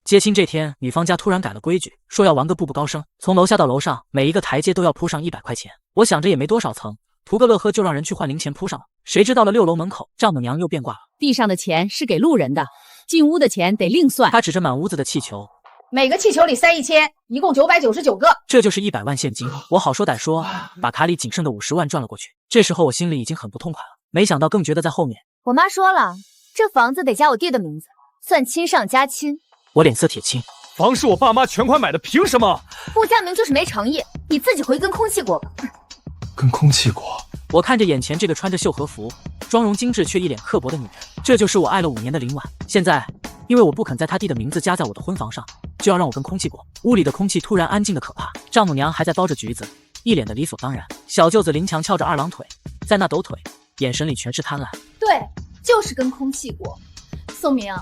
接亲这天，女方家突然改了规矩，说要玩个步步高升，从楼下到楼上每一个台阶都要铺上100块钱。我想着也没多少层，图个乐呵就让人去换零钱铺上了。谁知到了6楼门口，丈母娘又变卦了，地上的钱是给路人的，进屋的钱得另算。她指着满屋子的气球，每个气球里塞1000，一共999个，这就是100万现金。我好说歹说，把卡里仅剩的50万转了过去。这时候我心里已经很不痛快了，没想到更觉得在后面。我妈说了，这房子得加我弟的名字，算亲上加亲。我脸色铁青，房是我爸妈全款买的，凭什么？不加名就是没诚意，你自己回跟空气过吧。跟空气过。我看着眼前这个穿着秀和服、妆容精致却一脸刻薄的女人，这就是我爱了5年的林婉。现在，因为我不肯在她弟的名字加在我的婚房上，就要让我跟空气过。屋里的空气突然安静的可怕，丈母娘还在剥着橘子，一脸的理所当然。小舅子林强翘着2郎腿，在那抖腿，眼神里全是贪婪。对，就是跟空气过。宋明，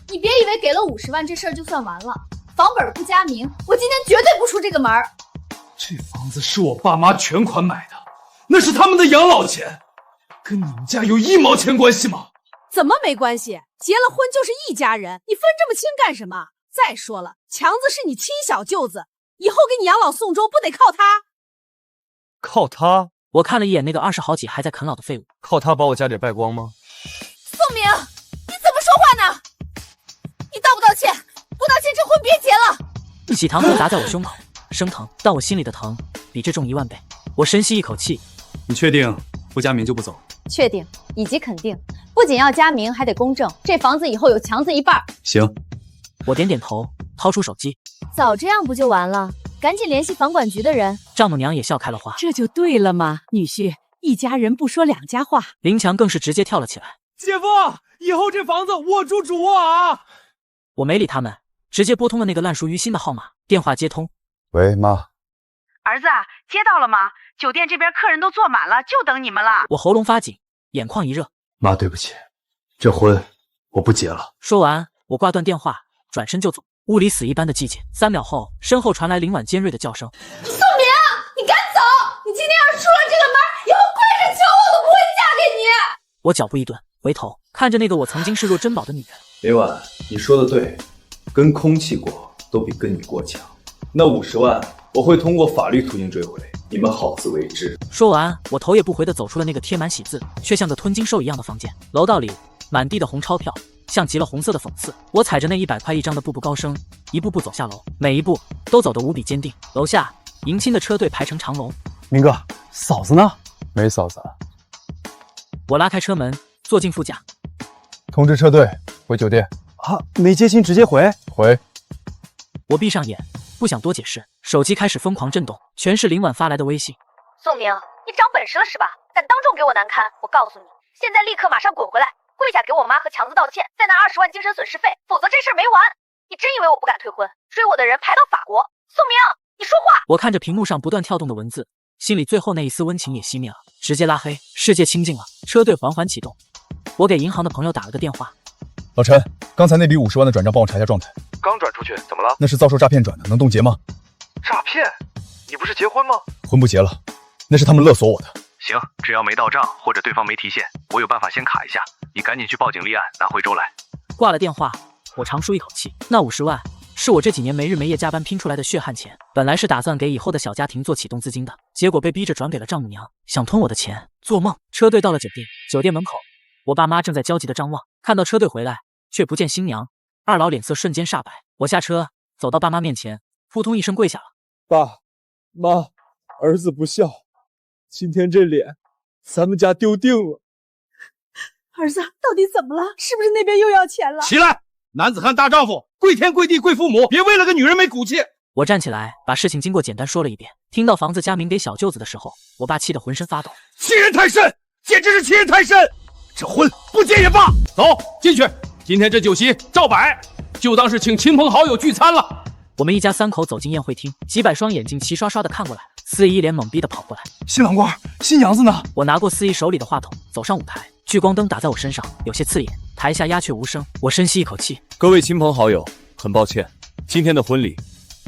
你别以为给了50万这事儿就算完了，房本不加名，我今天绝对不出这个门儿。这房子是我爸妈全款买的，那是他们的养老钱，跟你们家有1毛钱关系吗？怎么没关系？结了婚就是一家人，你分这么清干什么？再说了，强子是你亲小舅子，以后给你养老送终不得靠他？靠他？我看了一眼那个20好几还在啃老的废物，靠他把我家底败光吗？宋明，你怎么说话呢？你道不道歉？不道歉，这婚别结了！喜糖盒砸在我胸口，生疼，但我心里的疼比这重1万倍。我深吸一口气，你确定不加名就不走？确定以及肯定，不仅要加名，还得公证。这房子以后有强子一半。行。我点点头，掏出手机。早这样不就完了？赶紧联系房管局的人。丈母娘也笑开了花，这就对了嘛，女婿，一家人不说2家话。林强更是直接跳了起来。姐夫，以后这房子我住主卧啊！我没理他们，直接拨通了那个烂熟于心的号码。电话接通，喂，妈。儿子，接到了吗？酒店这边客人都坐满了，就等你们了。我喉咙发紧，眼眶一热。妈，对不起，这婚我不结了。说完，我挂断电话，转身就走。屋里死一般的寂静。3秒后，身后传来林婉尖锐的叫声：宋明，你赶走！你今天要是出了这个门，以后跪着求我都不会嫁给你。我脚步一顿，回头看着那个我曾经视若珍宝的女人。林婉，你说的对，跟空气过都比跟你过强。那50万我会通过法律途径追回，你们好自为之。说完，我头也不回地走出了那个贴满喜字却像个吞金兽一样的房间。楼道里满地的红钞票，像极了红色的讽刺。我踩着那100块一张的步步高升，一步步走下楼，每一步都走得无比坚定。楼下迎亲的车队排成长龙。明哥，嫂子呢？没嫂子。我拉开车门，坐进副驾。通知车队回酒店。啊，没接亲直接回？回。我闭上眼，不想多解释，手机开始疯狂震动，全是林婉发来的微信。宋明，你长本事了是吧？敢当众给我难堪，我告诉你，现在立刻马上滚回来，跪下给我妈和强子道歉，再拿20万精神损失费，否则这事儿没完。你真以为我不敢退婚？追我的人排到法国。宋明，你说话！我看着屏幕上不断跳动的文字，心里最后那一丝温情也熄灭了，直接拉黑。世界清静了，车队缓缓启动。我给银行的朋友打了个电话。老陈，刚才那笔50万的转账帮我查一下状态。刚转出去，怎么了？那是遭受诈骗转的，能冻结吗？诈骗？你不是结婚吗？婚不结了，那是他们勒索我的。行，只要没到账或者对方没提现，我有办法先卡一下。你赶紧去报警立案，拿回州来。挂了电话，我长舒一口气。那50万是我这几年没日没夜加班拼出来的血汗钱，本来是打算给以后的小家庭做启动资金的，结果被逼着转给了丈母娘，想吞我的钱，做梦。车队到了酒店，酒店门口，我爸妈正在焦急的张望，看到车队回来，却不见新娘。2老脸色瞬间煞白。我下车，走到爸妈面前，扑通一声跪下了。爸妈，儿子不孝，今天这脸咱们家丢定了。儿子，到底怎么了？是不是那边又要钱了？起来，男子汉大丈夫，跪天跪地跪父母，别为了个女人没骨气。我站起来，把事情经过简单说了一遍。听到房子加名给小舅子的时候，我爸气得浑身发抖。欺人太甚，简直是欺人太甚！这婚不结也罢。走进去，今天这酒席照摆，就当是请亲朋好友聚餐了。我们一家3口走进宴会厅，几百双眼睛齐刷刷的看过来。司仪一脸懵逼的跑过来：新郎官，新娘子呢？我拿过司仪手里的话筒，走上舞台，聚光灯打在我身上，有些刺眼。台下鸦雀无声，我深吸一口气。各位亲朋好友，很抱歉，今天的婚礼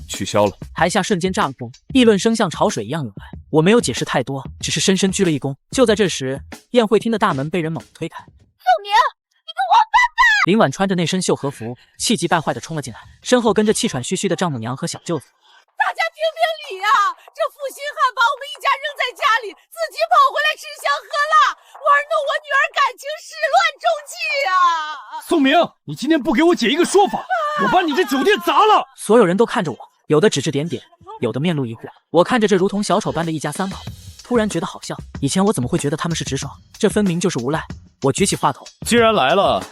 取消了。台下瞬间炸了风，议论声像潮水一样涌来。我没有解释太多，只是深深鞠了一躬。就在这时，宴会厅的大门被人猛地推开。宋明，你个王八蛋！林婉穿着那身绣和服，气急败坏地冲了进来，身后跟着气喘吁吁的丈母娘和小舅子。大家评评理啊！这负心汉把我们一家扔在家里，自己跑回来吃香喝辣，玩弄我女儿感情，始乱终弃啊！宋明，你今天不给我姐一个说法，我把你这酒店砸了！所有人都看着我，有的指指点点，有的面露疑惑。我看着这如同小丑般的一家三口，突然觉得好笑。以前我怎么会觉得他们是直爽？这分明就是无赖。我举起话筒，既然来了，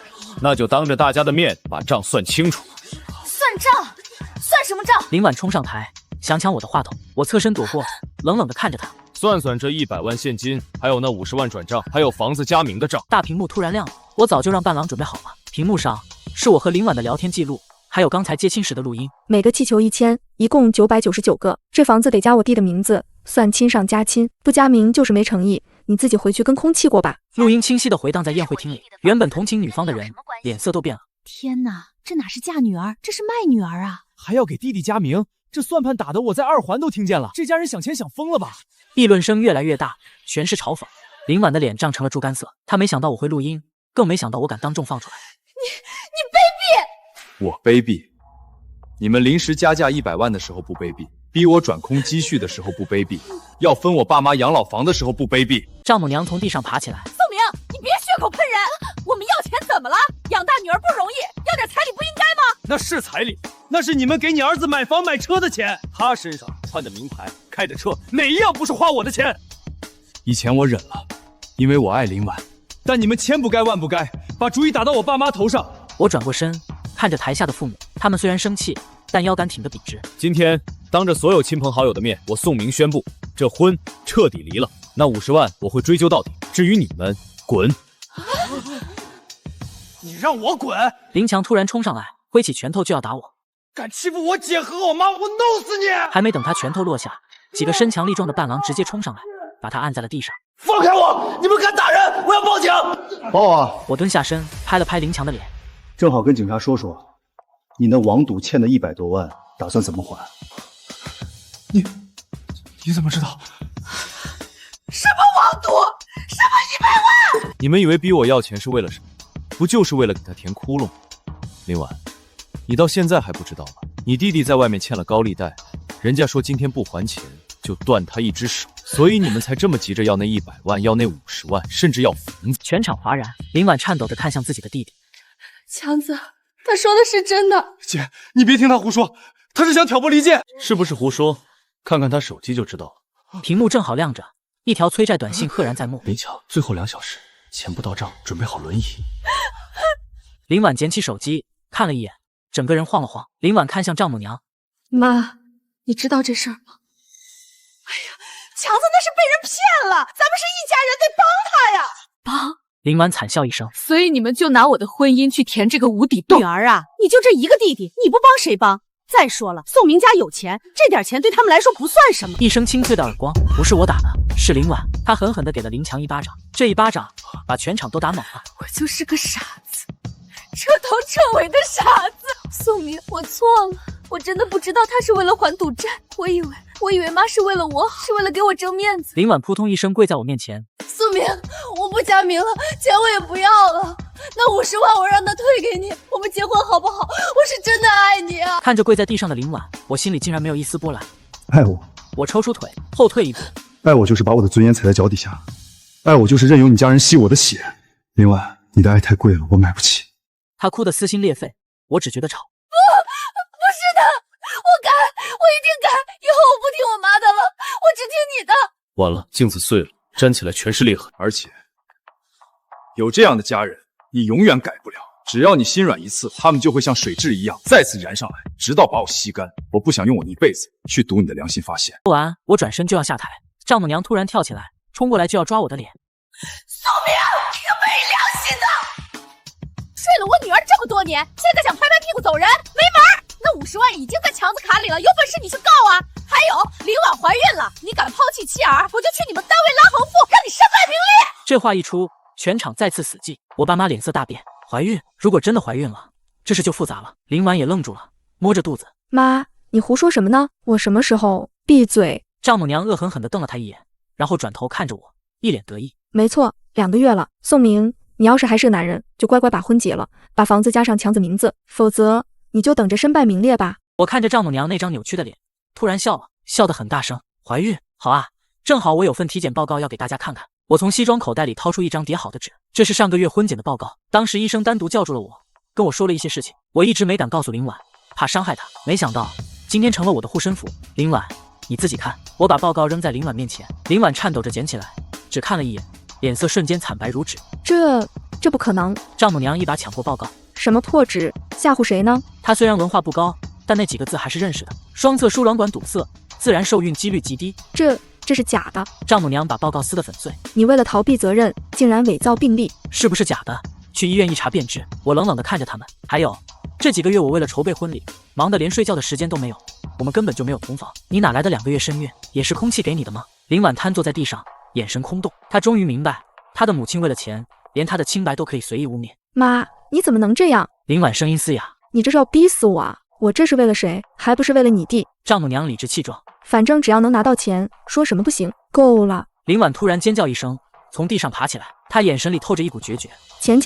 那就当着大家的面把账算清楚。算账？算什么账？林婉冲上台，想抢我的话筒，我侧身躲过，冷冷地看着他。算算这100万现金，还有那50万转账，还有房子加名的账。大屏幕突然亮了，我早就让伴郎准备好了。屏幕上是我和林婉的聊天记录，还有刚才接亲时的录音。每个气球1000，一共999个。这房子得加我弟的名字，算亲上加亲，不加名就是没诚意。你自己回去跟空气过吧。录音清晰地回荡在宴会厅里，原本同情女方的人脸色都变了。天哪，这哪是嫁女儿，这是卖女儿啊！还要给弟弟加名，这算盘打得我在2环都听见了。这家人想钱想疯了吧？议论声越来越大，全是嘲讽。林婉的脸涨成了猪肝色，她没想到我会录音，更没想到我敢当众放出来。你卑鄙！我卑鄙？你们临时加价100万的时候不卑鄙，逼我转空积蓄的时候不卑鄙，要分我爸妈养老房的时候不卑鄙。丈母娘从地上爬起来，宋明，你别血口喷人！我们要钱怎么了？养大女儿不容易，要点彩礼不应该吗？那是彩礼，那是你们给你儿子买房买车的钱。他身上穿的名牌，开的车，哪一样不是花我的钱？以前我忍了，因为我爱林婉，但你们千不该万不该，把主意打到我爸妈头上。我转过身，看着台下的父母，他们虽然生气，但腰杆挺得笔直。今天当着所有亲朋好友的面，我宋明宣布，这婚彻底离了。那50万我会追究到底，至于你们，滚！你让我滚！林强突然冲上来，挥起拳头就要打我。敢欺负我姐和我妈，我弄死你！还没等他拳头落下，几个身强力壮的伴郎直接冲上来，把他按在了地上。放开我！你们敢打人！我要报警！报啊！我蹲下身，拍了拍林强的脸，正好跟警察说说，你那网赌欠的100多万，打算怎么还？你怎么知道？什么网赌？什么100万？你们以为逼我要钱是为了什么？不就是为了给他填窟窿？林婉，你到现在还不知道吗？你弟弟在外面欠了高利贷，人家说今天不还钱就断他一只手，所以你们才这么急着要那100万，要那50万，甚至要房子。全场哗然，林婉颤抖着看向自己的弟弟。强子，他说的是真的。姐，你别听他胡说，他是想挑拨离间。是不是胡说？看看他手机就知道了。屏幕正好亮着，一条催债短信赫然在目。林强，最后2小时，钱不到账，准备好轮椅。林婉捡起手机看了一眼，整个人晃了晃。林婉看向丈母娘：“妈，你知道这事儿吗？”哎呀，强子那是被人骗了，咱们是一家人，得帮他呀！帮？林婉惨笑一声。所以你们就拿我的婚姻去填这个无底洞？女儿啊，你就这一个弟弟，你不帮谁帮？再说了，宋明家有钱，这点钱对他们来说不算什么。一声清脆的耳光，不是我打的，是林婉。她狠狠地给了林强一巴掌，这一巴掌把全场都打懵了。我就是个傻子，彻头彻尾的傻子。宋明，我错了，我真的不知道他是为了还赌债，我以为妈是为了我好，是为了给我争面子。林婉扑通一声跪在我面前。宋明，我不加名了，钱我也不要了，那50万我让他退给你，我们结婚好不好？我是真的爱你啊！看着跪在地上的林婉，我心里竟然没有一丝波澜。爱我，我抽出腿后退一步。爱我就是把我的尊严踩在脚底下，爱我就是任由你家人吸我的血。林婉，你的爱太贵了，我买不起。她哭得撕心裂肺，我只觉得吵。不是的，我改，我一定改，以后我不听我妈的了，我只听你的。完了，镜子碎了，粘起来全是裂痕。而且有这样的家人，你永远改不了。只要你心软一次，他们就会像水蛭一样再次燃上来，直到把我吸干。我不想用我一辈子去赌你的良心发现。说完，我转身就要下台，丈母娘突然跳起来，冲过来就要抓我的脸。宋明，你个没良心的！睡了我女儿这么多年，现在想拍拍屁股走人，没门儿！那50万已经在强子卡里了，有本事你去告啊！还有，林婉怀孕了，你敢抛弃妻儿，我就去你们单位拉横幅，让你身败名裂！这话一出，全场再次死寂。我爸妈脸色大变。怀孕？如果真的怀孕了，这事就复杂了。林婉也愣住了，摸着肚子。妈，你胡说什么呢？我什么时候？闭嘴！丈母娘恶狠狠地瞪了他一眼，然后转头看着我，一脸得意。没错，2个月了。宋明，你要是还是个男人，就乖乖把婚结了，把房子加上强子名字，否则你就等着身败名裂吧。我看着丈母娘那张扭曲的脸，突然笑了，笑得很大声。怀孕？好啊，正好我有份体检报告要给大家看看。我从西装口袋里掏出一张叠好的纸，这是上个月婚检的报告。当时医生单独叫住了我，跟我说了一些事情，我一直没敢告诉林婉，怕伤害她。没想到今天成了我的护身符。林婉，你自己看。我把报告扔在林婉面前，林婉颤抖着捡起来，只看了一眼，脸色瞬间惨白如纸。这不可能！丈母娘一把抢过报告，什么破纸？吓唬谁呢？她虽然文化不高，但那几个字还是认识的。双侧输卵管堵塞，自然受孕几率极低。这是假的！丈母娘把报告撕得粉碎。你为了逃避责任，竟然伪造病历，是不是假的？去医院一查便知。我冷冷地看着他们。还有，这几个月我为了筹备婚礼，忙得连睡觉的时间都没有，我们根本就没有同房。你哪来的2个月身孕？也是空气给你的吗？林婉瘫坐在地上，眼神空洞。她终于明白，她的母亲为了钱，连她的清白都可以随意污蔑。妈，你怎么能这样？林婉声音嘶哑。你这是要逼死我啊！我这是为了谁？还不是为了你弟？丈母娘理直气壮。反正只要能拿到钱，说什么不行？够了！林婉突然尖叫一声，从地上爬起来，她眼神里透着一股决绝。钱！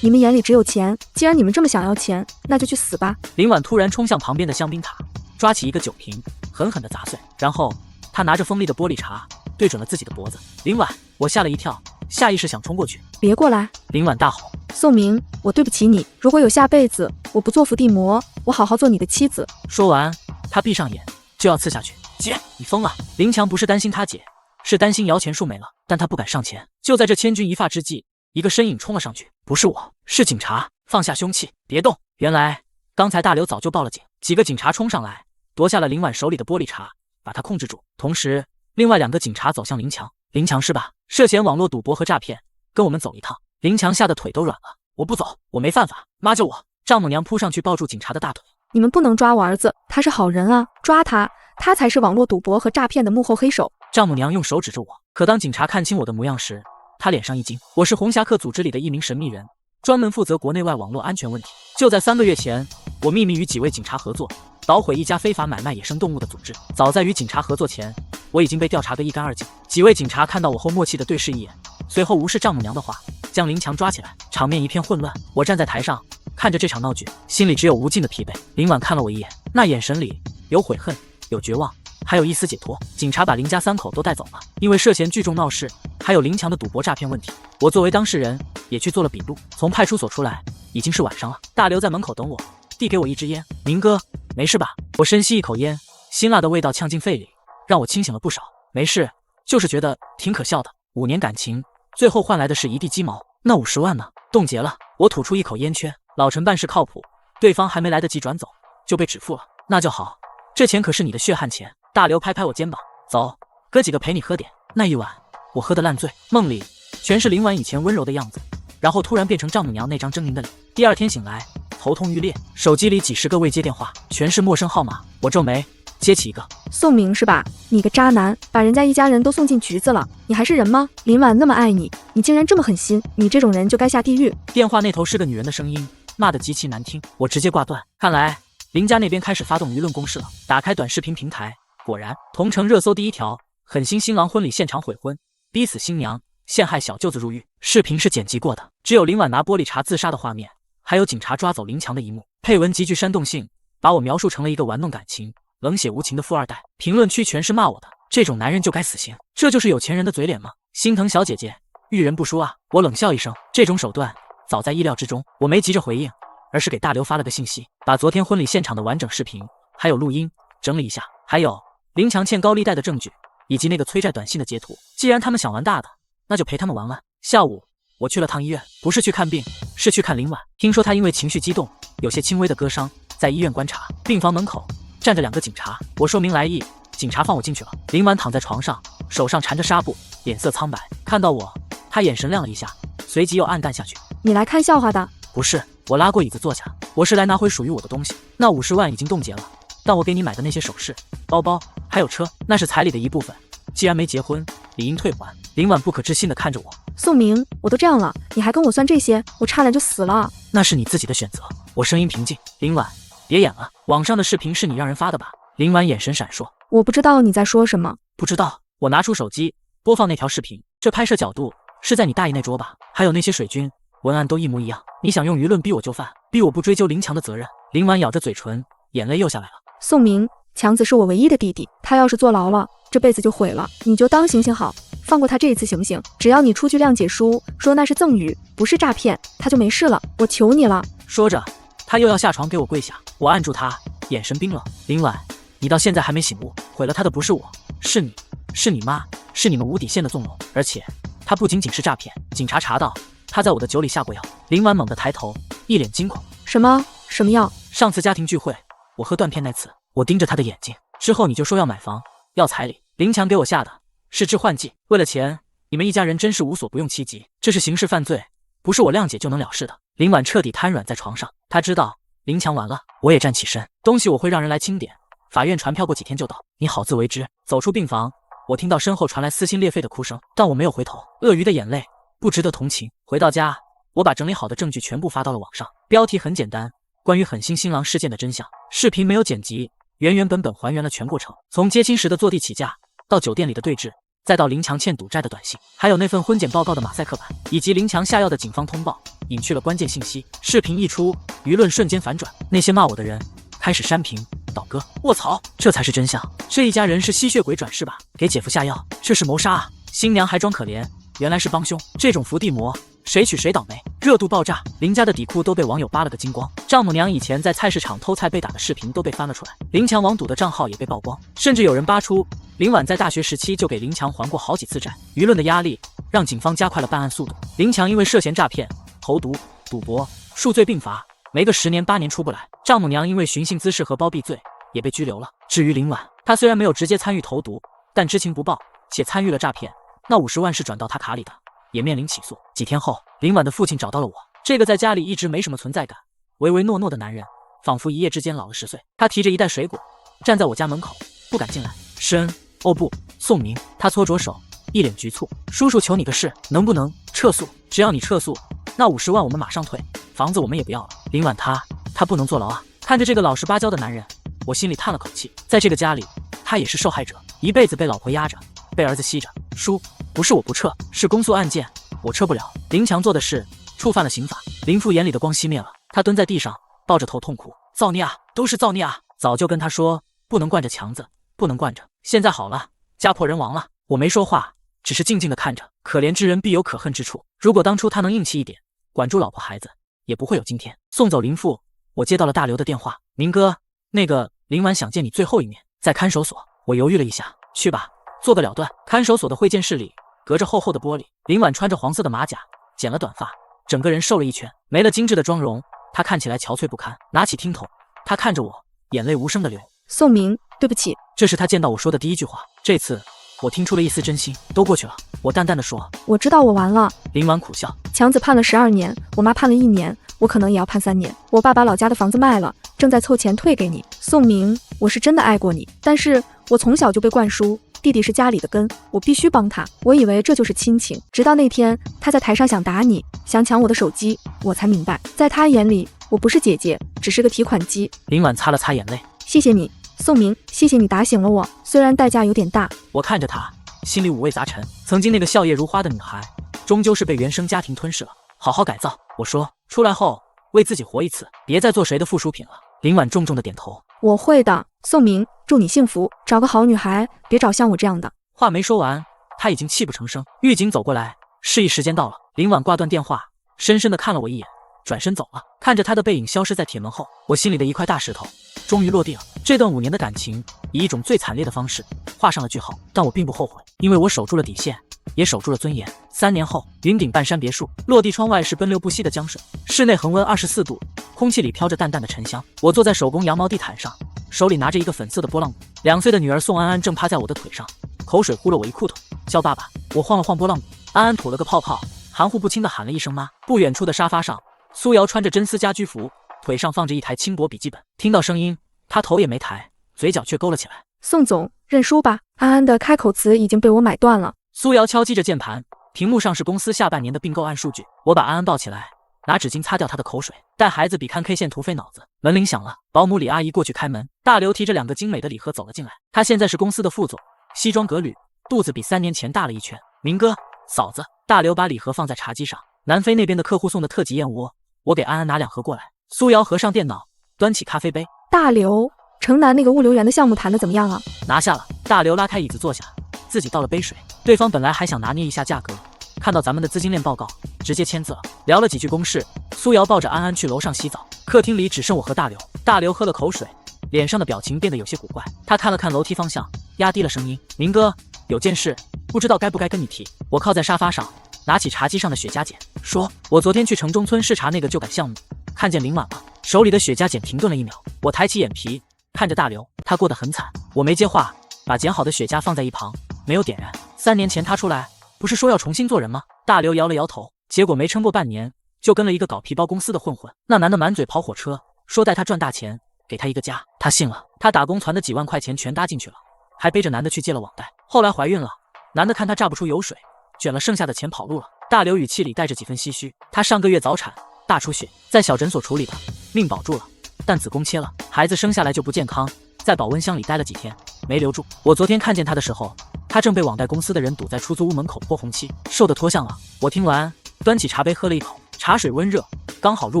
你们眼里只有钱。既然你们这么想要钱，那就去死吧！林婉突然冲向旁边的香槟塔，抓起一个酒瓶，狠狠地砸碎，然后她拿着锋利的玻璃碴对准了自己的脖子。林婉，我吓了一跳，下意识想冲过去。别过来！林婉大吼。宋明，我对不起你。如果有下辈子，我不做伏地魔，我好好做你的妻子。说完，她闭上眼就要刺下去。姐，你疯了！林强不是担心他姐，是担心摇钱树没了，但他不敢上前。就在这千钧一发之际，一个身影冲了上去，不是我，是警察。放下凶器，别动。原来刚才大刘早就报了警，几个警察冲上来，夺下了林婉手里的玻璃碴，把他控制住。同时，另外2个警察走向林强。林强是吧？涉嫌网络赌博和诈骗，跟我们走一趟。林强吓得腿都软了。我不走，我没犯法，妈救我！丈母娘扑上去抱住警察的大腿。你们不能抓我儿子，他是好人啊，抓他！他才是网络赌博和诈骗的幕后黑手。丈母娘用手指着我，可当警察看清我的模样时，她脸上一惊。我是红侠客组织里的一名神秘人，专门负责国内外网络安全问题。就在3个月前，我秘密与几位警察合作，捣毁一家非法买卖野生动物的组织。早在与警察合作前，我已经被调查得一干二净。几位警察看到我后默契地对视一眼，随后无视丈母娘的话，将林强抓起来。场面一片混乱，我站在台上看着这场闹剧，心里只有无尽的疲惫。林婉看了我一眼，那眼神里有悔恨，有绝望，还有一丝解脱。警察把林家3口都带走了，因为涉嫌聚众闹事，还有林强的赌博诈骗问题。我作为当事人也去做了笔录。从派出所出来已经是晚上了，大刘在门口等我，递给我一支烟。明哥，没事吧？我深吸一口烟，辛辣的味道呛进肺里，让我清醒了不少。没事，就是觉得挺可笑的。5年感情，最后换来的是一地鸡毛。那50万呢？冻结了。我吐出一口烟圈。老陈办事靠谱，对方还没来得及转走就被止付了。那就好，这钱可是你的血汗钱。大刘拍拍我肩膀，走，哥几个陪你喝点。那一晚我喝得烂醉，梦里全是林婉以前温柔的样子，然后突然变成丈母娘那张狰狞的脸。第2天醒来，头痛欲裂，手机里几10个未接电话，全是陌生号码。我皱眉，接起一个。宋明是吧？你个渣男，把人家一家人都送进局子了，你还是人吗？林婉那么爱你，你竟然这么狠心，你这种人就该下地狱。电话那头是个女人的声音，骂得极其难听，我直接挂断。看来林家那边开始发动舆论攻势了。打开短视频平台，果然同城热搜第1条，狠心新郎婚礼现场悔婚，逼死新娘，陷害小舅子入狱。视频是剪辑过的，只有林婉拿玻璃碴自杀的画面，还有警察抓走林强的一幕。配文极具煽动性，把我描述成了一个玩弄感情、冷血无情的富二代。评论区全是骂我的，这种男人就该死刑。这就是有钱人的嘴脸吗？心疼小姐姐，遇人不淑啊！我冷笑一声，这种手段早在意料之中。我没急着回应，而是给大刘发了个信息，把昨天婚礼现场的完整视频还有录音整理一下，还有林强欠高利贷的证据，以及那个催债短信的截图。既然他们想玩大的，那就陪他们玩玩。下午我去了趟医院，不是去看病，是去看林婉。听说她因为情绪激动，有些轻微的割伤，在医院观察。病房门口站着2个警察，我说明来意，警察放我进去了。林婉躺在床上，手上缠着纱布，脸色苍白。看到我，她眼神亮了一下，随即又暗淡下去。你来看笑话的？不是，我拉过椅子坐下，我是来拿回属于我的东西。那50万已经冻结了，但我给你买的那些首饰、包包还有车，那是彩礼的一部分，既然没结婚，理应退还。林婉不可置信地看着我。宋明，我都这样了，你还跟我算这些？我差点就死了。那是你自己的选择。我声音平静。林婉，别演了，网上的视频是你让人发的吧？林婉眼神闪烁。我不知道你在说什么。不知道。我拿出手机播放那条视频，这拍摄角度是在你大爷那桌吧？还有那些水军，文案都一模一样。你想用舆论逼我就范，逼我不追究林强的责任。林婉咬着嘴唇，眼泪又下来了。宋明，强子是我唯一的弟弟，他要是坐牢了，这辈子就毁了。你就当行行好，放过他这一次行不行？只要你出具谅解书，说那是赠与，不是诈骗，他就没事了。我求你了。说着，他又要下床给我跪下。我按住他，眼神冰冷。林婉，你到现在还没醒悟，毁了他的不是我，是你，是你妈，是你们无底线的纵容。而且他不仅仅是诈骗，警察查到他在我的酒里下过药。林婉猛地抬头，一脸惊恐。什么药？上次家庭聚会我喝断片那次，我盯着他的眼睛，之后你就说要买房，要彩礼。林强给我下的是致幻剂，为了钱，你们一家人真是无所不用其极，这是刑事犯罪，不是我谅解就能了事的。林婉彻底瘫软在床上，他知道林强完了。我也站起身，东西我会让人来清点，法院传票过几天就到，你好自为之。走出病房，我听到身后传来撕心裂肺的哭声，但我没有回头。鳄鱼的眼泪不值得同情。回到家，我把整理好的证据全部发到了网上，标题很简单，关于狠心新郎事件的真相。视频没有剪辑，原本还原了全过程，从接亲时的坐地起价，到酒店里的对峙，再到林强欠赌债的短信，还有那份婚检报告的马赛克版，以及林强下药的警方通报，隐去了关键信息。视频一出，舆论瞬间反转，那些骂我的人开始删屏倒戈。卧槽，这才是真相！这一家人是吸血鬼转世吧？给姐夫下药，这是谋杀啊！新娘还装可怜，原来是帮凶。这种伏地魔，谁娶谁倒霉。热度爆炸，林家的底裤都被网友扒了个精光。丈母娘以前在菜市场偷菜被打的视频都被翻了出来，林强网赌的账号也被曝光，甚至有人扒出林婉在大学时期就给林强还过好几次债。舆论的压力让警方加快了办案速度。林强因为涉嫌诈骗、投毒、赌博数罪并罚，没个10年8年出不来。丈母娘因为寻衅滋事和包庇罪也被拘留了。至于林婉，她虽然没有直接参与投毒，但知情不报且参与了诈骗，那50万是转到她卡里的，也面临起诉。几天后，林婉的父亲找到了我，这个在家里一直没什么存在感、唯唯诺诺的男人，仿佛一夜之间老了10岁。他提着一袋水果，站在我家门口，不敢进来。施恩，哦不，宋明。他搓着手，一脸局促。叔叔求你个事，能不能撤诉？只要你撤诉，那50万我们马上退，房子我们也不要了。林婉他不能坐牢啊！看着这个老实巴交的男人，我心里叹了口气。在这个家里，他也是受害者，一辈子被老婆压着，被儿子吸着。叔，不是我不撤，是公诉案件，我撤不了。林强做的事触犯了刑法。林父眼里的光熄灭了，他蹲在地上，抱着头痛哭。造孽啊，都是造孽啊！早就跟他说不能惯着强子，不能惯着。现在好了，家破人亡了。我没说话，只是静静的看着。可怜之人必有可恨之处，如果当初他能硬气一点，管住老婆孩子，也不会有今天。送走林父，我接到了大刘的电话。明哥，那个林婉想见你最后一面，在看守所。我犹豫了一下，去吧，做个了断。看守所的会见室里，隔着厚厚的玻璃，林婉穿着黄色的马甲，剪了短发，整个人瘦了一圈，没了精致的妆容，她看起来憔悴不堪。拿起听筒，她看着我，眼泪无声的流。宋明，对不起。这是他见到我说的第一句话。这次我听出了一丝真心。都过去了，我淡淡的说。我知道我完了。林婉苦笑。强子判了12年，我妈判了1年，我可能也要判3年。我爸把老家的房子卖了，正在凑钱退给你。宋明，我是真的爱过你，但是我从小就被灌输弟弟是家里的根，我必须帮他。我以为这就是亲情，直到那天他在台上想打你，想抢我的手机，我才明白，在他眼里我不是姐姐，只是个提款机。林婉擦了擦眼泪。谢谢你，宋明，谢谢你打醒了我，虽然代价有点大。我看着他，心里五味杂陈。曾经那个笑靥如花的女孩，终究是被原生家庭吞噬了。好好改造，我说，出来后为自己活一次，别再做谁的附属品了。林婉重重的点头。我会的，宋明，祝你幸福，找个好女孩，别找像我这样的。话没说完，他已经泣不成声。狱警走过来，示意时间到了。林婉挂断电话，深深的看了我一眼，转身走了。看着他的背影消失在铁门后，我心里的一块大石头终于落地了。这段5年的感情，以一种最惨烈的方式画上了句号，但我并不后悔，因为我守住了底线，也守住了尊严。3年后，云顶半山别墅，落地窗外是奔流不息的江水，室内恒温24度，空气里飘着淡淡的沉香。我坐在手工羊毛地毯上，手里拿着一个粉色的拨浪鼓。2岁的女儿宋安安正趴在我的腿上，口水糊了我一裤腿。叫爸爸。我晃了晃拨浪鼓，安安吐了个泡泡，含糊不清的喊了一声妈。不远处的沙发上，苏瑶穿着真丝家居服，腿上放着一台轻薄笔记本。听到声音，她头也没抬，嘴角却勾了起来。宋总，认输吧，安安的开口词已经被我买断了。苏瑶敲击着键盘，屏幕上是公司下半年的并购案数据。我把安安抱起来，拿纸巾擦掉她的口水。带孩子比看 K 线图费脑子。门铃响了，保姆李阿姨过去开门。大刘提着2个精美的礼盒走了进来。他现在是公司的副总，西装革履，肚子比3年前大了一圈。明哥，嫂子。大刘把礼盒放在茶几上，南非那边的客户送的特级燕窝，我给安安拿2盒过来。苏瑶合上电脑，端起咖啡杯。大刘，城南那个物流员的项目谈的怎么样了？拿下了。大刘拉开椅子坐下，自己倒了杯水。对方本来还想拿捏一下价格，看到咱们的资金链报告，直接签字了。聊了几句公事，苏瑶抱着安安去楼上洗澡。客厅里只剩我和大刘。大刘喝了口水，脸上的表情变得有些古怪。他看了看楼梯方向，压低了声音：“明哥，有件事，不知道该不该跟你提。”我靠在沙发上，拿起茶几上的雪茄剪，说：“我昨天去城中村视察那个旧改项目，看见林婉了。”手里的雪茄剪停顿了1秒，我抬起眼皮看着大刘，他过得很惨。我没接话，把剪好的雪茄放在一旁，没有点燃。3年前他出来，不是说要重新做人吗？大刘摇了摇头，结果没撑过半年，就跟了一个搞皮包公司的混混。那男的满嘴跑火车，说带他赚大钱，给他一个家，他信了。他打工攒的几万块钱全搭进去了，还背着男的去借了网贷。后来怀孕了，男的看他榨不出油水，卷了剩下的钱跑路了。大刘语气里带着几分唏嘘，他上个月早产，大出血，在小诊所处理的，命保住了，但子宫切了，孩子生下来就不健康，在保温箱里待了几天，没留住。我昨天看见他的时候，他正被网贷公司的人堵在出租屋门口泼红漆，瘦得脱相了。我听完，端起茶杯喝了一口，茶水温热，刚好入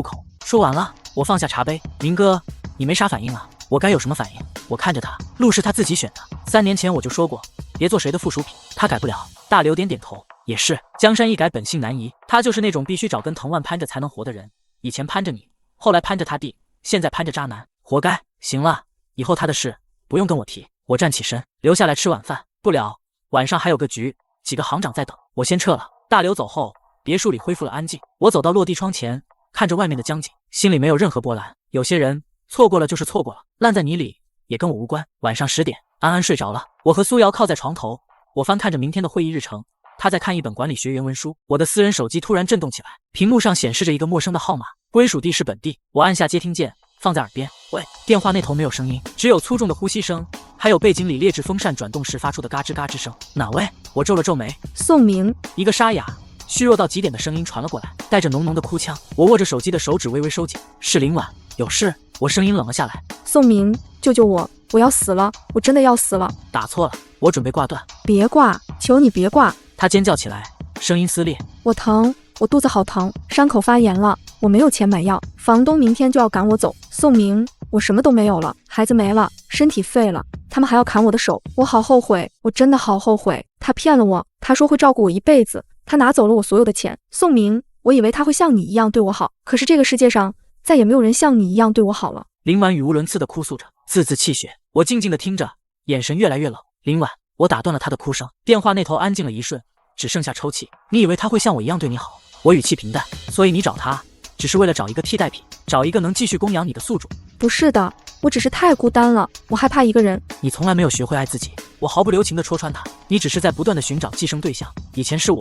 口。说完了，我放下茶杯。明哥，你没啥反应啊？我该有什么反应？我看着他，路是他自己选的。3年前我就说过，别做谁的附属品，他改不了。大刘点点头，也是，江山易改，本性难移。他就是那种必须找根藤蔓攀着才能活的人。以前攀着你，后来攀着他弟，现在攀着渣男，活该。行了，以后他的事不用跟我提。我站起身，留下来吃晚饭。不了，晚上还有个局，几个行长在等，我先撤了。大刘走后，别墅里恢复了安静。我走到落地窗前，看着外面的江景，心里没有任何波澜。有些人错过了就是错过了，烂在泥里也跟我无关。晚上10点，安安睡着了，我和苏瑶靠在床头，我翻看着明天的会议日程，他在看一本管理学原文书。我的私人手机突然震动起来，屏幕上显示着一个陌生的号码，归属地是本地。我按下接听键，放在耳边。喂，电话那头没有声音，只有粗重的呼吸声，还有背景里劣质风扇转动时发出的嘎吱嘎吱声。哪位？我皱了皱眉。宋明。一个沙哑虚弱到极点的声音传了过来，带着浓浓的哭腔。我握着手机的手指微微收紧。是林婉。有事？我声音冷了下来。宋明，救救我，我要死了，我真的要死了。打错了，我准备挂断。别挂，求你别挂。他尖叫起来，声音撕裂。我疼，我肚子好疼，伤口发炎了，我没有钱买药，房东明天就要赶我走。宋明，我什么都没有了，孩子没了，身体废了，他们还要砍我的手，我好后悔，我真的好后悔。他骗了我，他说会照顾我一辈子，他拿走了我所有的钱。宋明，我以为他会像你一样对我好，可是这个世界上再也没有人像你一样对我好了。林婉语无伦次地哭诉着，字字泣血。我静静地听着，眼神越来越冷。林婉，我打断了他的哭声。电话那头安静了一瞬，只剩下抽泣。你以为他会像我一样对你好？我语气平淡。所以你找他，只是为了找一个替代品，找一个能继续供养你的宿主？不是的，我只是太孤单了，我害怕一个人。你从来没有学会爱自己。我毫不留情地戳穿他，你只是在不断地寻找寄生对象。以前是我，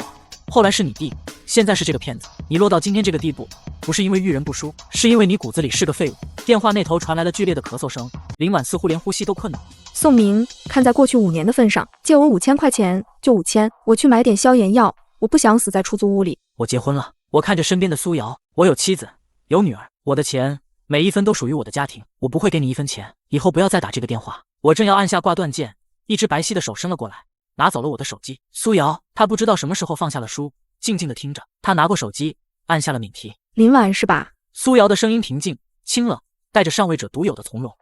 后来是你弟，现在是这个骗子。你落到今天这个地步，不是因为遇人不淑，是因为你骨子里是个废物。电话那头传来了剧烈的咳嗽声，林婉似乎连呼吸都困难。宋明，看在过去5年的份上，借我5000块钱，就5000，我去买点消炎药，我不想死在出租屋里。我结婚了。我看着身边的苏瑶，我有妻子，有女儿，我的钱每一分都属于我的家庭，我不会给你1分钱，以后不要再打这个电话。我正要按下挂断键，一只白皙的手伸了过来，拿走了我的手机。苏瑶，她不知道什么时候放下了书，静静地听着。她拿过手机，按下了免提。林婉是吧？苏瑶的声音平静清冷，带着上位者独有的从容。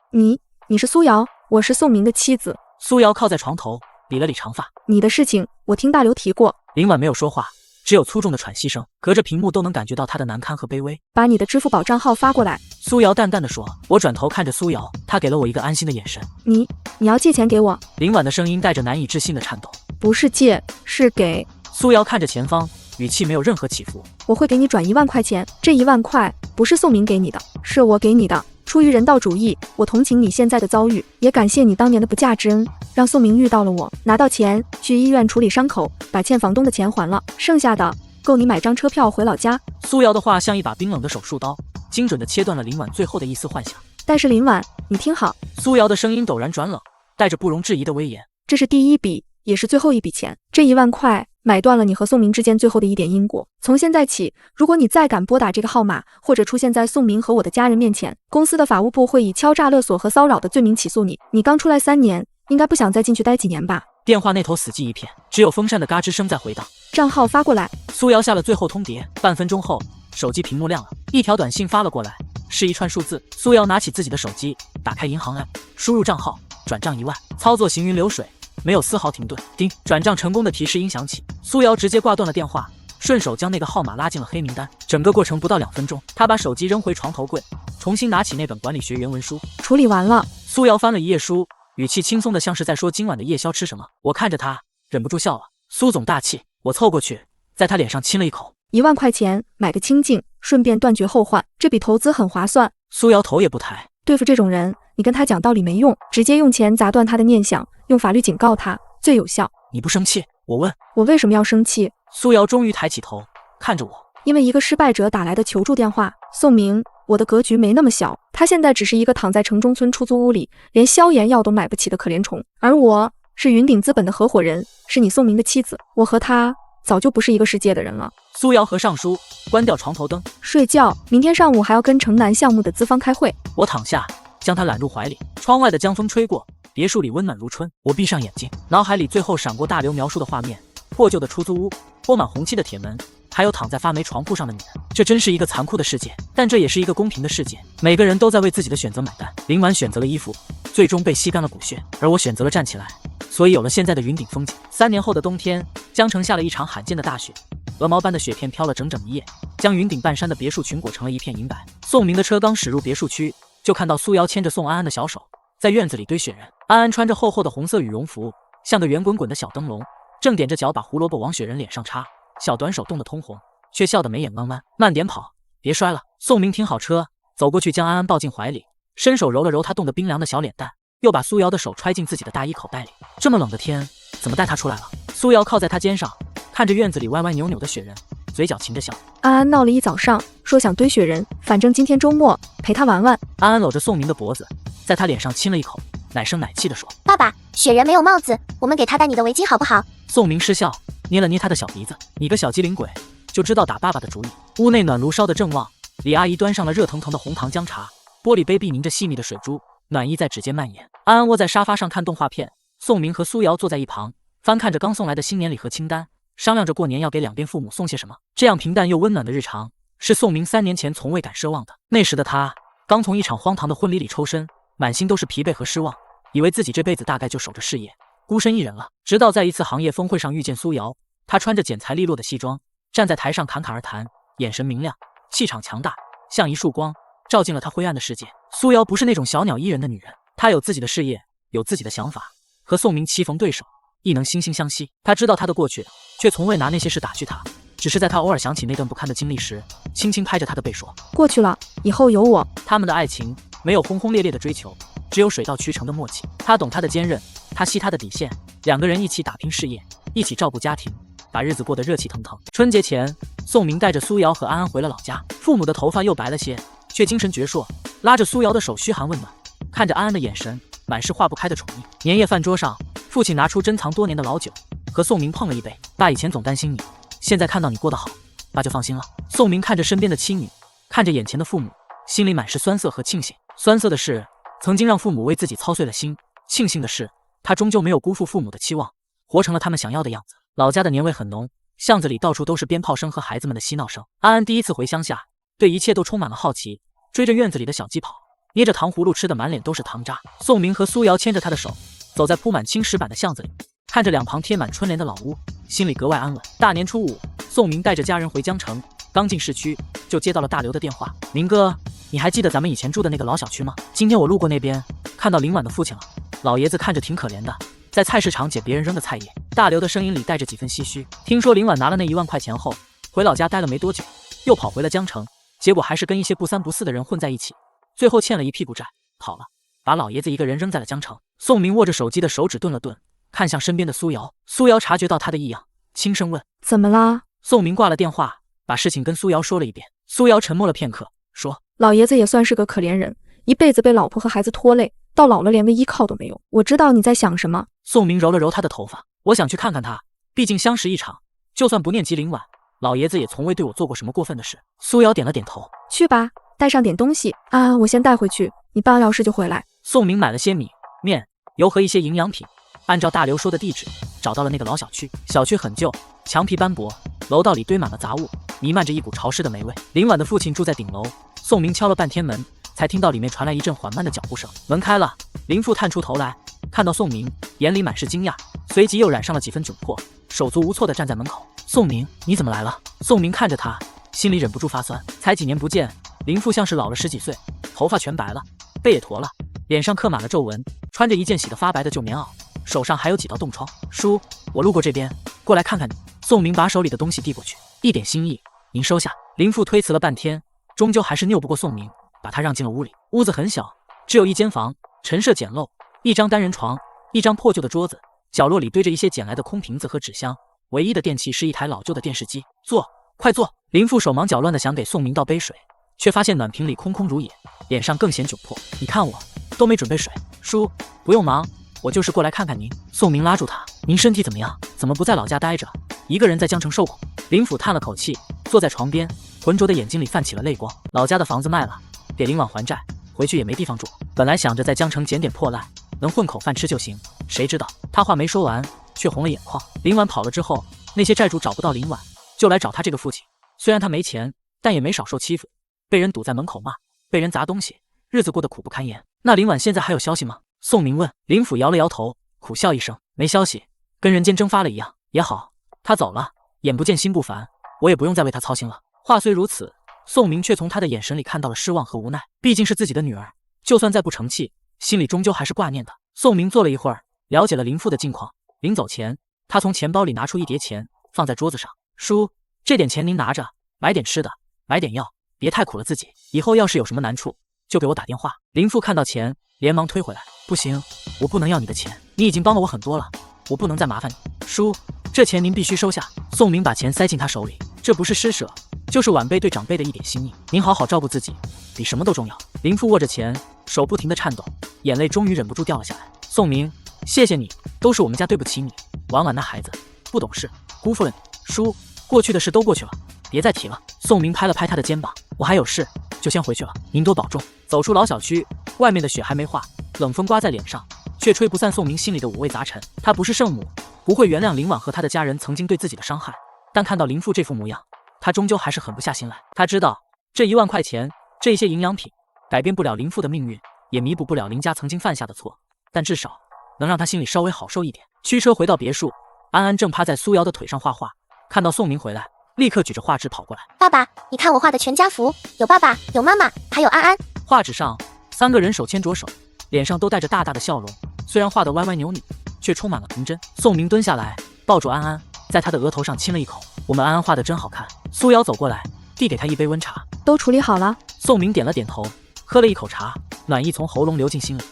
你是苏瑶，我是宋明的妻子。苏瑶靠在床头，理了理长发。你的事情我听大刘提过。林婉没有说话，只有粗重的喘息声，隔着屏幕都能感觉到她的难堪和卑微。把你的支付宝账号发过来。苏瑶淡淡的说。我转头看着苏瑶，她给了我一个安心的眼神。你要借钱给我？林婉的声音带着难以置信的颤抖。不是借，是给。苏瑶看着前方，语气没有任何起伏。我会给你转1万块钱，这1万块不是宋明给你的，是我给你的。出于人道主义，我同情你现在的遭遇，也感谢你当年的不嫁之恩，让宋明遇到了我。拿到钱，去医院处理伤口，把欠房东的钱还了，剩下的够你买张车票回老家。苏瑶的话像一把冰冷的手术刀，精准地切断了林婉最后的一丝幻想。但是林婉，你听好。苏瑶的声音陡然转冷，带着不容置疑的威严。这是第一笔，也是最后一笔钱。这1万块买断了你和宋明之间最后的一点因果。从现在起，如果你再敢拨打这个号码，或者出现在宋明和我的家人面前，公司的法务部会以敲诈勒索和骚扰的罪名起诉你。你刚出来3年，应该不想再进去待几年吧？电话那头死寂一片，只有风扇的嘎吱声在回荡。账号发过来。苏瑶下了最后通牒，半分钟后，手机屏幕亮了，一条短信发了过来，是一串数字。苏瑶拿起自己的手机，打开银行 app， 输入账号，转账1万，操作行云流水，没有丝毫停顿。叮，转账成功的提示音响起，苏瑶直接挂断了电话，顺手将那个号码拉进了黑名单。整个过程不到2分钟，他把手机扔回床头柜，重新拿起那本管理学原文书，处理完了。苏瑶翻了一页书，语气轻松的像是在说今晚的夜宵吃什么。我看着他，忍不住笑了。苏总大气。我凑过去，在他脸上亲了一口。1万块钱买个清净，顺便断绝后患，这笔投资很划算。苏瑶头也不抬。对付这种人，你跟他讲道理没用，直接用钱砸断他的念想，用法律警告他最有效。你不生气？我问。我为什么要生气？苏瑶终于抬起头，看着我。因为一个失败者打来的求助电话。宋明，我的格局没那么小，他现在只是一个躺在城中村出租屋里，连消炎药都买不起的可怜虫，而我是云顶资本的合伙人，是你宋明的妻子，我和他早就不是一个世界的人了。苏瑶合上书，关掉床头灯，睡觉。明天上午还要跟城南项目的资方开会。我躺下，将他揽入怀里。窗外的江风吹过，别墅里温暖如春。我闭上眼睛，脑海里最后闪过大刘描述的画面：破旧的出租屋，泼满红漆的铁门，还有躺在发霉床铺上的女人。这真是一个残酷的世界，但这也是一个公平的世界。每个人都在为自己的选择买单。林婉选择了衣服，最终被吸干了骨血，而我选择了站起来，所以有了现在的云顶风景。3年后的冬天，江城下了一场罕见的大雪，鹅毛般的雪片飘了整整一夜，将云顶半山的别墅群裹成了一片银白。宋明的车刚驶入别墅区，就看到苏瑶牵着宋安安的小手，在院子里堆雪人。安安穿着厚厚的红色羽绒服，像个圆滚滚的小灯笼，正踮着脚把胡萝卜往雪人脸上插，小短手冻得通红，却笑得眉眼弯弯。慢点跑，别摔了。宋明停好车，走过去将安安抱进怀里，伸手揉了揉她冻得冰凉的小脸蛋，又把苏瑶的手揣进自己的大衣口袋里。这么冷的天，怎么带她出来了？苏瑶靠在他肩上，看着院子里歪歪扭扭的雪人，嘴角噙着笑。安安闹了一早上，说想堆雪人，反正今天周末，陪他玩玩。安安搂着宋明的脖子，在他脸上亲了一口，奶声奶气地说：爸爸，雪人没有帽子，我们给他戴你的围巾好不好？宋明失笑，捏了捏他的小鼻子：你个小机灵鬼，就知道打爸爸的主意。屋内暖炉烧得正旺，李阿姨端上了热腾腾的红糖姜茶，玻璃杯壁凝着细密的水珠，暖意在指尖蔓延。安安窝在沙发上看动画片，宋明和苏瑶坐在一旁，翻看着刚送来的新年礼盒清单，商量着过年要给两边父母送些什么。这样平淡又温暖的日常，是宋明3年前从未敢奢望的。那时的他刚从一场荒唐的婚礼里抽身，满心都是疲惫和失望，以为自己这辈子大概就守着事业，孤身一人了。直到在一次行业峰会上遇见苏瑶，他穿着剪裁利落的西装，站在台上侃侃而谈，眼神明亮，气场强大，像一束光，照进了他灰暗的世界。苏瑶不是那种小鸟依人的女人，她有自己的事业，有自己的想法，和宋明棋逢对手，亦能惺惺相惜。他知道他的过去，却从未拿那些事打趣他，只是在他偶尔想起那段不堪的经历时，轻轻拍着他的背说：过去了，以后有我。他们的爱情没有轰轰烈烈的追求，只有水到渠成的默契。他懂他的坚韧，他惜他的底线，两个人一起打拼事业，一起照顾家庭，把日子过得热气腾腾。春节前，宋明带着苏瑶和安安回了老家，父母的头发又白了些，却精神矍铄，拉着苏瑶的手嘘寒问暖，看着安安的眼神满是化不开的宠溺。年夜饭桌上，父亲拿出珍藏多年的老酒，和宋明碰了一杯。爸以前总担心你，现在看到你过得好，爸就放心了。宋明看着身边的妻女，看着眼前的父母，心里满是酸涩和庆幸。酸涩的是曾经让父母为自己操碎了心，庆幸的是他终究没有辜负父母的期望，活成了他们想要的样子。老家的年味很浓，巷子里到处都是鞭炮声和孩子们的嬉闹声。安安第一次回乡下，对一切都充满了好奇，追着院子里的小鸡跑，捏着糖葫芦吃的满脸都是糖渣。宋明和苏瑶牵着他的手，走在铺满青石板的巷子里，看着两旁贴满春联的老屋，心里格外安稳。大年初5，宋明带着家人回江城，刚进市区就接到了大刘的电话：明哥，你还记得咱们以前住的那个老小区吗？今天我路过那边，看到林婉的父亲了，老爷子看着挺可怜的，在菜市场捡别人扔的菜叶。大刘的声音里带着几分唏嘘。听说林婉拿了那1万块钱后，回老家待了没多久，又跑回了江城，结果还是跟一些不三不四的人混在一起，最后欠了一屁股债，跑了，把老爷子一个人扔在了江城。宋明握着手机的手指顿了顿，看向身边的苏瑶。苏瑶察觉到他的异样，轻声问：怎么啦？宋明挂了电话，把事情跟苏瑶说了一遍。苏瑶沉默了片刻，说：老爷子也算是个可怜人，一辈子被老婆和孩子拖累，到老了连个依靠都没有。我知道你在想什么。宋明揉了揉他的头发：我想去看看他，毕竟相识一场，就算不念及林婉，老爷子也从未对我做过什么过分的事。苏瑶点了点头：去吧，带上点东西啊，我先带回去，你半个小时就回来。宋明买了些米、面、油和一些营养品，按照大刘说的地址找到了那个老小区。小区很旧，墙皮斑驳，楼道里堆满了杂物，弥漫着一股潮湿的霉味。林婉的父亲住在顶楼，宋明敲了半天门，才听到里面传来一阵缓慢的脚步声。门开了，林父探出头来，看到宋明，眼里满是惊讶，随即又染上了几分窘迫，手足无措地站在门口。宋明，你怎么来了？宋明看着他，心里忍不住发酸。才几年不见，林父像是老了10几岁，头发全白了，背也驼了，脸上刻满了皱纹，穿着一件洗得发白的旧棉袄，手上还有几道冻疮。叔，我路过这边，过来看看你。宋明把手里的东西递过去，一点心意，您收下。林父推辞了半天，终究还是拗不过宋明，把他让进了屋里。屋子很小，只有一间房，陈设简陋，一张单人床，一张破旧的桌子，角落里堆着一些捡来的空瓶子和纸箱，唯一的电器是一台老旧的电视机。坐，快坐。林父手忙脚乱地想给宋明倒杯水，却发现暖瓶里空空如也，脸上更显窘迫。你看我都没准备水。叔，不用忙，我就是过来看看您。宋明拉住他，您身体怎么样？怎么不在老家待着，一个人在江城受苦？林府叹了口气，坐在床边，浑浊的眼睛里泛起了泪光。老家的房子卖了，给林婉还债，回去也没地方住。本来想着在江城捡点破烂，能混口饭吃就行，谁知道他话没说完，却红了眼眶。林婉跑了之后，那些债主找不到林婉，就来找他这个父亲。虽然他没钱，但也没少受欺负，被人堵在门口骂，被人砸东西，日子过得苦不堪言。那林婉现在还有消息吗？宋明问。林府摇了摇头，苦笑一声，没消息，跟人间蒸发了一样。也好，他走了，眼不见心不烦，我也不用再为他操心了。话虽如此，宋明却从他的眼神里看到了失望和无奈。毕竟是自己的女儿，就算再不成器，心里终究还是挂念的。宋明坐了一会儿，了解了林父的近况。临走前，他从钱包里拿出一叠钱，放在桌子上。叔，这点钱您拿着，买点吃的，买点药，别太苦了自己。以后要是有什么难处，就给我打电话。林父看到钱，连忙推回来。不行，我不能要你的钱，你已经帮了我很多了，我不能再麻烦你。叔，这钱您必须收下。宋明把钱塞进他手里，这不是施舍，就是晚辈对长辈的一点心意。您好好照顾自己，比什么都重要。林父握着钱，手不停地颤抖，眼泪终于忍不住掉了下来。宋明，谢谢你，都是我们家对不起你。婉婉那孩子不懂事，辜负了你。叔，过去的事都过去了，别再提了。宋明拍了拍他的肩膀，我还有事，就先回去了，您多保重。走出老小区，外面的雪还没化，冷风刮在脸上，却吹不散宋明心里的五味杂陈。他不是圣母，不会原谅林婉和他的家人曾经对自己的伤害，但看到林父这副模样，他终究还是狠不下心来。他知道这1万块钱，这些营养品改变不了林父的命运，也弥补不了林家曾经犯下的错，但至少能让他心里稍微好受一点。驱车回到别墅，安安正趴在苏瑶的腿上画画，看到宋明回来，立刻举着画纸跑过来。爸爸，你看我画的全家福，有爸爸，有妈妈，还有安安。画纸上3个人手牵着手，脸上都带着大大的笑容，虽然画得歪歪扭扭，却充满了童真。宋明蹲下来抱住安安，在她的额头上亲了一口。我们安安画得真好看。苏瑶走过来，递给他一杯温茶。都处理好了。宋明点了点头，喝了一口茶，暖意从喉咙流进心里。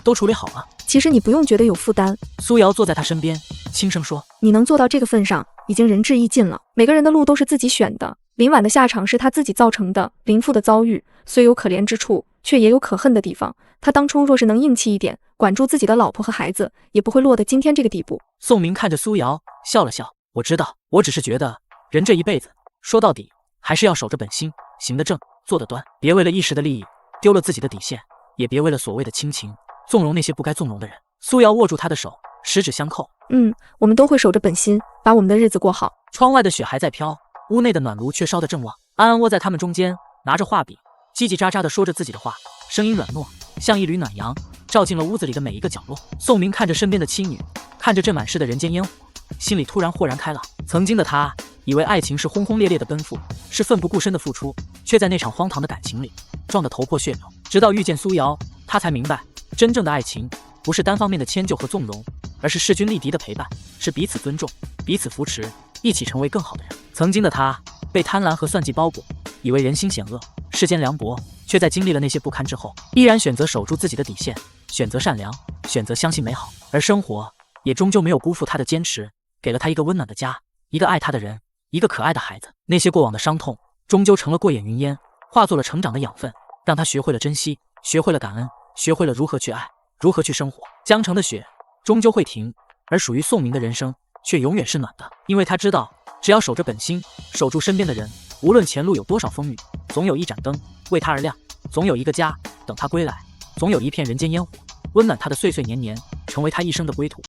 都处理好了。其实你不用觉得有负担。苏瑶坐在他身边，轻声说，你能做到这个份上，已经仁至义尽了。每个人的路都是自己选的，林婉的下场是他自己造成的，林父的遭遇虽有可怜之处，却也有可恨的地方。他当初若是能硬气一点，管住自己的老婆和孩子，也不会落得今天这个地步。宋明看着苏瑶笑了笑，我知道，我只是觉得人这一辈子说到底还是要守着本心，行得正，坐得端，别为了一时的利益丢了自己的底线，也别为了所谓的亲情纵容那些不该纵容的人。苏瑶握住他的手，十指相扣。我们都会守着本心，把我们的日子过好。窗外的雪还在飘，屋内的暖炉却烧得正旺。安安窝在他们中间，拿着画笔，叽叽喳喳地说着自己的话，声音软糯，像一缕暖阳，照进了屋子里的每一个角落。宋明看着身边的妻女，看着这满室的人间烟火，心里突然豁然开朗。曾经的他以为爱情是轰轰烈烈的奔赴，是奋不顾身的付出，却在那场荒唐的感情里撞得头破血流。直到遇见苏瑶，他才明白，真正的爱情不是单方面的迁就和纵容，而是势均力敌的陪伴，是彼此尊重，彼此扶持，一起成为更好的人。曾经的他被贪婪和算计包裹，以为人心险恶，世间凉薄，却在经历了那些不堪之后，依然选择守住自己的底线，选择善良，选择相信美好。而生活也终究没有辜负他的坚持，给了他一个温暖的家，一个爱他的人，一个可爱的孩子。那些过往的伤痛终究成了过眼云烟，化作了成长的养分，让他学会了珍惜，学会了感恩，学会了如何去爱，如何去生活。江城的雪终究会停，而属于宋明的人生却永远是暖的，因为他知道，只要守着本心，守住身边的人，无论前路有多少风雨，总有一盏灯为他而亮，总有一个家等他归来，总有一片人间烟火温暖他的岁岁年年，成为他一生的归途。